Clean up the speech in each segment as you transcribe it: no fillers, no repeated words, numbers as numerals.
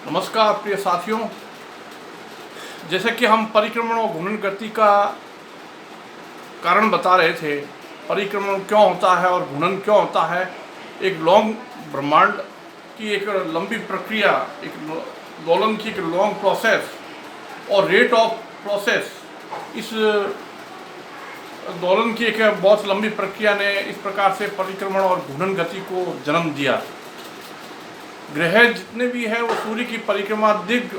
नमस्कार प्रिय साथियों। जैसे कि हम परिक्रमण और घूर्णन गति का कारण बता रहे थे, परिक्रमण क्यों होता है और घूर्णन क्यों होता है। एक लॉन्ग ब्रह्मांड की एक लंबी प्रक्रिया, एक दोलन की एक लॉन्ग प्रोसेस और रेट ऑफ प्रोसेस, इस दोलन की एक बहुत लंबी प्रक्रिया ने इस प्रकार से परिक्रमण और घूर्णन गति को जन्म दिया। ग्रह जितने भी हैं वो सूर्य की परिक्रमा दीर्घ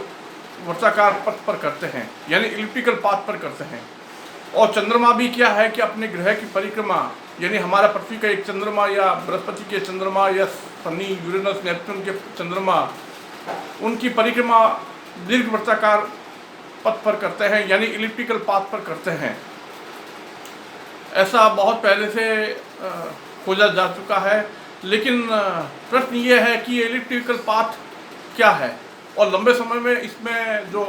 वर्ताकार पथ पर करते हैं, यानी इलिप्टिकल पाथ पर करते हैं। और चंद्रमा भी क्या है कि अपने ग्रह की परिक्रमा, यानी हमारा पृथ्वी का एक चंद्रमा या बृहस्पति के चंद्रमा या शनि, यूरेनस, नेपच्यून के चंद्रमा, उनकी परिक्रमा दीर्घ वर्ताकार पथ पर करते हैं, यानी इलिप्टिकल पाथ पर करते हैं। ऐसा बहुत पहले से खोजा जा चुका है। लेकिन प्रश्न ये है कि इलिप्टिकल पाथ क्या है और लंबे समय में इसमें जो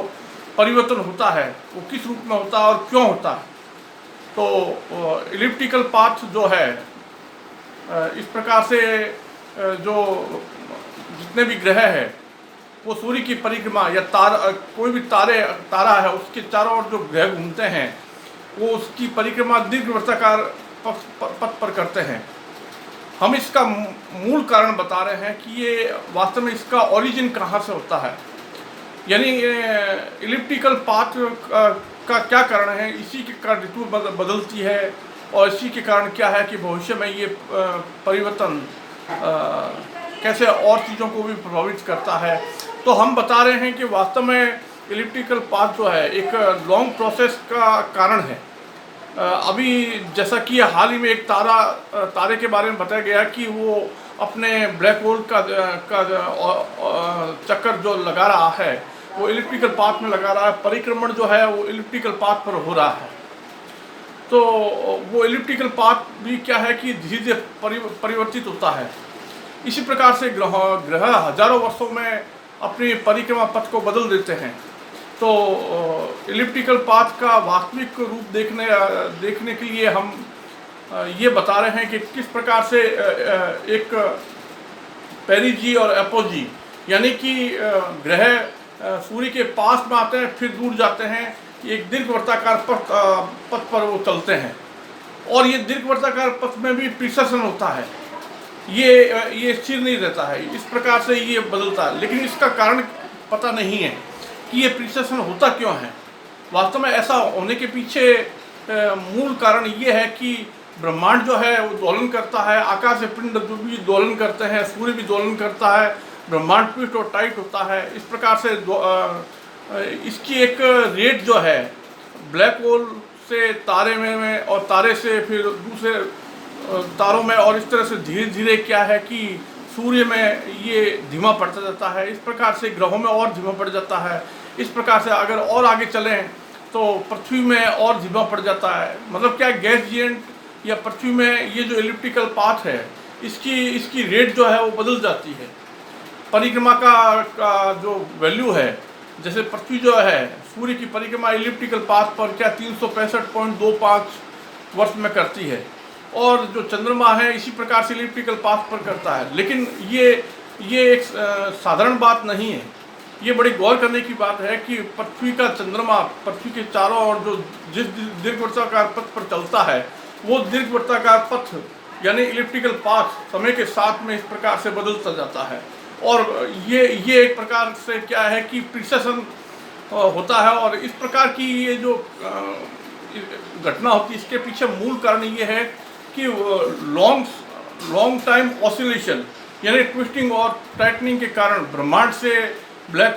परिवर्तन होता है वो किस रूप में होता है और क्यों होता है। तो इलिप्टिकल पाथ जो है, इस प्रकार से जो जितने भी ग्रह है वो सूर्य की परिक्रमा या कोई भी तारा है उसके चारों ओर जो ग्रह घूमते हैं वो उसकी परिक्रमा दीर्घ वर्ताकार पथ पर करते हैं। हम इसका मूल कारण बता रहे हैं कि ये वास्तव में इसका ओरिजिन कहाँ से होता है, यानी इलिप्टिकल पाथ का क्या कारण है। इसी के कारण ऋतु बदलती है और इसी के कारण क्या है कि भविष्य में ये परिवर्तन कैसे और चीज़ों को भी प्रभावित करता है। तो हम बता रहे हैं कि वास्तव में इलिप्टिकल पाथ जो है एक लॉन्ग प्रोसेस का कारण है। अभी जैसा कि हाल ही में एक तारे के बारे में बताया गया कि वो अपने ब्लैक होल का चक्कर जो लगा रहा है वो इलिप्टिकल पाथ में लगा रहा है। परिक्रमण जो है वो इलिप्टिकल पाथ पर हो रहा है। तो वो इलिप्टिकल पाथ भी क्या है कि धीरे धीरे परिवर्तित होता है। इसी प्रकार से ग्रह हजारों वर्षों में अपनी परिक्रमा पथ को बदल देते हैं। तो इलिप्टिकल पाथ का वास्तविक रूप देखने के लिए हम ये बता रहे हैं कि किस प्रकार से एक पेरिजी और एपोजी, यानी कि ग्रह सूर्य के पास में आते हैं फिर दूर जाते हैं, एक दीर्घ वर्ताकार पथ पर वो चलते हैं। और ये दीर्घ वर्ताकार पथ में भी प्रिसेशन होता है, ये स्थिर नहीं रहता है, इस प्रकार से ये बदलता है। लेकिन इसका कारण पता नहीं है कि ये प्रिसेशन होता क्यों है। वास्तव में ऐसा होने के पीछे मूल कारण ये है कि ब्रह्मांड जो है वो दोलन करता है, आकाश पिंड जो भी दोलन करते हैं, सूर्य भी दोलन करता है, ब्रह्मांड ट्विस्ट और टाइट होता है। इस प्रकार से इसकी एक रेट जो है ब्लैक होल से तारे में और तारे से फिर दूसरे तारों में, और इस तरह से धीरे धीरे क्या है कि सूर्य में ये धीमा पड़ता जाता है। इस प्रकार से ग्रहों में और धीमा पड़ जाता है। इस प्रकार से अगर और आगे चलें तो पृथ्वी में और धीमा पड़ जाता है। मतलब क्या, गैस जिएंट या पृथ्वी में ये जो इलिप्टिकल पाथ है इसकी रेट जो है वो बदल जाती है। परिक्रमा का जो वैल्यू है, जैसे पृथ्वी जो है सूर्य की परिक्रमा इलिप्टिकल पाथ पर क्या 365.25 वर्ष में करती है, और जो चंद्रमा है इसी प्रकार से इलिप्टिकल पाथ पर करता है। लेकिन ये एक साधारण बात नहीं है, ये बड़ी गौर करने की बात है कि पृथ्वी का चंद्रमा पृथ्वी के चारों ओर जो जिस दीर्घवृत्ताकार पथ पर चलता है वो दीर्घवृत्ताकार पथ यानी इलिप्टिकल पाथ समय के साथ में इस प्रकार से बदलता जाता है। और ये एक प्रकार से क्या है कि प्रिसेशन होता है। और इस प्रकार की ये जो घटना होती है इसके पीछे मूल कारण ये है कि लॉन्ग टाइम ऑसिलेशन यानी ट्विस्टिंग और टाइटनिंग के कारण ब्रह्मांड से ब्लैक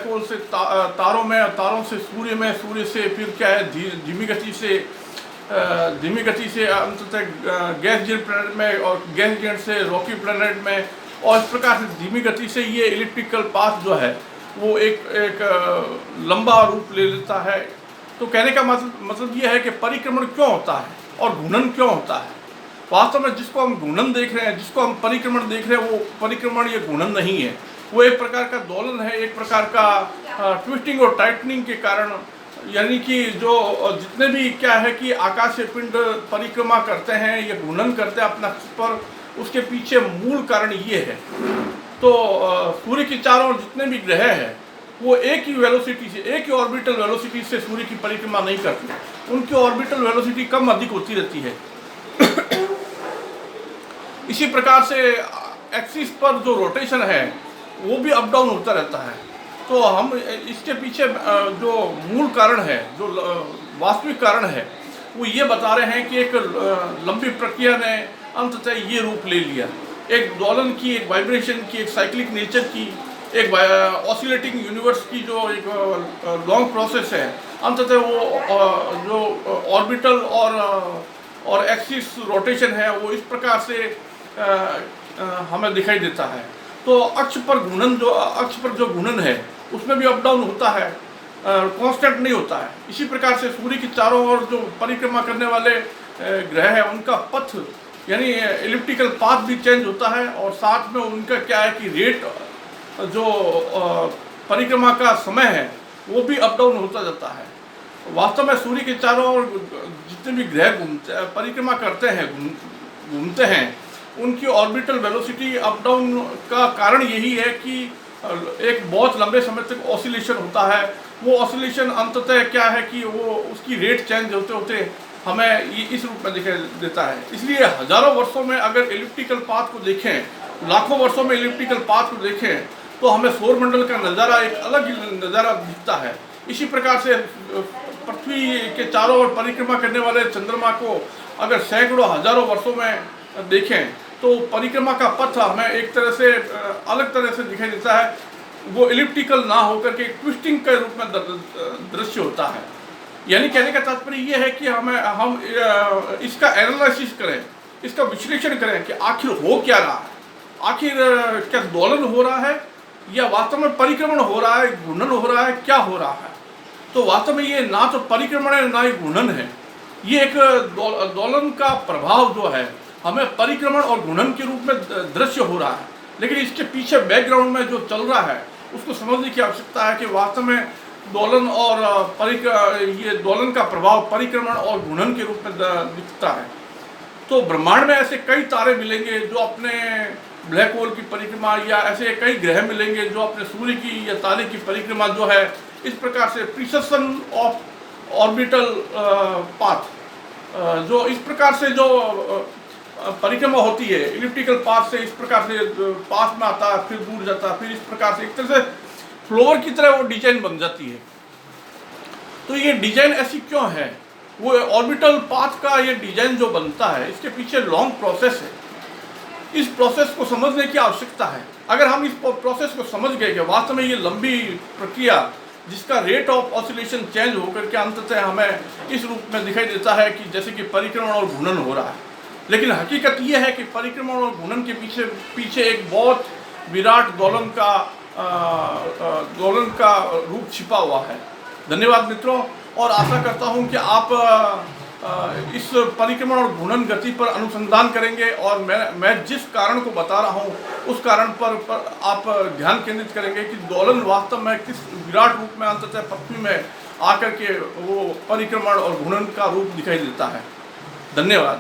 होल से तारों में, तारों से सूर्य में, सूर्य से फिर क्या है धीमी गति से अंततः गैस जिएंट प्लैनेट में, और गैस जिएंट से रॉकी प्लैनेट में, और इस प्रकार से धीमी गति से ये इलिप्टिकल पाथ जो है वो एक लंबा रूप ले लेता है। तो कहने का मतलब ये है कि परिक्रमण क्यों होता है और घूर्णन क्यों होता है। वास्तव में जिसको हम घूर्णन देख रहे हैं, जिसको हम परिक्रमण देख रहे हैं, वो परिक्रमण ये घूर्णन नहीं है, वो एक प्रकार का दोलन है, एक प्रकार का ट्विस्टिंग और टाइटनिंग के कारण, यानी कि जो जितने भी क्या है कि आकाशीय पिंड परिक्रमा करते हैं या घूर्णन करते हैं अपना पर, उसके पीछे मूल कारण ये है तो सूर्य के चारों ओर जितने भी ग्रह हैं वो एक ही वेलोसिटी से, एक ही ऑर्बिटल वेलोसिटी से सूर्य की परिक्रमा नहीं करते, उनकी ऑर्बिटल वेलोसिटी कम अधिक होती रहती है। इसी प्रकार से एक्सिस पर जो रोटेशन है वो भी अप डाउन होता रहता है। तो हम इसके पीछे जो मूल कारण है, जो वास्तविक कारण है, वो ये बता रहे हैं कि एक लंबी प्रक्रिया ने अंततः ये रूप ले लिया, एक दोलन की, एक वाइब्रेशन की, एक साइक्लिक नेचर की, एक ऑसिलेटिंग यूनिवर्स की जो एक लॉन्ग प्रोसेस है, अंततः वो जो ऑर्बिटल और एक्सिस रोटेशन है वो इस प्रकार से हमें दिखाई देता है। तो अक्ष पर जो घूर्णन है उसमें भी अप डाउन होता है, कांस्टेंट नहीं होता है। इसी प्रकार से सूर्य के चारों ओर जो परिक्रमा करने वाले ग्रह हैं उनका पथ यानी एलिप्टिकल पाथ भी चेंज होता है, और साथ में उनका क्या है कि रेट जो परिक्रमा का समय है वो भी अप डाउन होता जाता है। वास्तव में सूर्य के चारों ओर जितने भी ग्रह परिक्रमा करते हैं, घूमते हैं, उनकी ऑर्बिटल वेलोसिटी अप डाउन का कारण यही है कि एक बहुत लंबे समय तक ऑसिलेशन होता है। वो ऑसिलेशन अंततः क्या है कि वो उसकी रेट चेंज होते होते हमें इस रूप में दिखाई देता है। इसलिए हजारों वर्षों में अगर एलिप्टिकल पाथ को देखें, लाखों वर्षों में एलिप्टिकल पाथ को देखें, तो हमें सौरमंडल का नज़ारा एक अलग ही नज़ारा दिखता है। इसी प्रकार से पृथ्वी के चारों ओर परिक्रमा करने वाले चंद्रमा को अगर सैकड़ों हजारों वर्षों में देखें तो परिक्रमा का पथ हमें एक तरह से अलग तरह से दिखाई देता है। वो एलिप्टिकल ना होकर के ट्विस्टिंग के रूप में दृश्य होता है। यानी कहने का तात्पर्य ये है कि हम इसका एनालिसिस करें, इसका विश्लेषण करें कि आखिर हो क्या रहा है, आखिर क्या दोलन हो रहा है या वास्तव में परिक्रमण हो रहा है, घूर्णन हो रहा है, क्या हो रहा है। तो वास्तव में ये ना तो परिक्रमण है ना ही घूर्णन है, ये एक दोलन का प्रभाव जो है हमें परिक्रमण और घूर्णन के रूप में दृश्य हो रहा है। लेकिन इसके पीछे बैकग्राउंड में जो चल रहा है उसको समझने की आवश्यकता है कि वास्तव में दोलन और ये दोलन का प्रभाव परिक्रमण और घूर्णन के रूप में दिखता है। तो ब्रह्मांड में ऐसे कई तारे मिलेंगे जो अपने ब्लैक होल की परिक्रमा, या ऐसे कई ग्रह मिलेंगे जो अपने सूर्य की या तारे की परिक्रमा जो है इस प्रकार से प्रिसेशन ऑफ ऑर्बिटल पाथ जो इस प्रकार से जो परिक्रमा होती है एलिप्टिकल पाथ से, इस प्रकार से पास में आता है, फिर दूर जाता है, फिर इस प्रकार से एक तरह से फ्लोवर की तरह वो डिजाइन बन जाती है। तो ये डिजाइन ऐसी क्यों है? वो ऑर्बिटल पाथ का ये डिजाइन जो बनता है इसके पीछे लॉन्ग प्रोसेस है। इस प्रोसेस को समझने की आवश्यकता है। अगर हम इस प्रोसेस को समझ गए कि वास्तव में ये लंबी प्रक्रिया जिसका रेट ऑफ ऑसिलेशन चेंज होकर के अंततः हमें इस रूप में दिखाई देता है कि जैसे कि परिक्रमण और घूर्णन हो रहा है, लेकिन हकीकत ये है कि परिक्रमण और घूर्णन के पीछे एक बहुत विराट दोलन का रूप छिपा हुआ है। धन्यवाद मित्रों, और आशा करता हूँ कि आप इस परिक्रमण और घूर्णन गति पर अनुसंधान करेंगे, और मैं जिस कारण को बता रहा हूँ उस कारण पर आप ध्यान केंद्रित करेंगे कि दोलन वास्तव में किस विराट रूप में अंततः पृथ्वी में आकर के वो परिक्रमण और घूर्णन का रूप दिखाई देता है। धन्यवाद।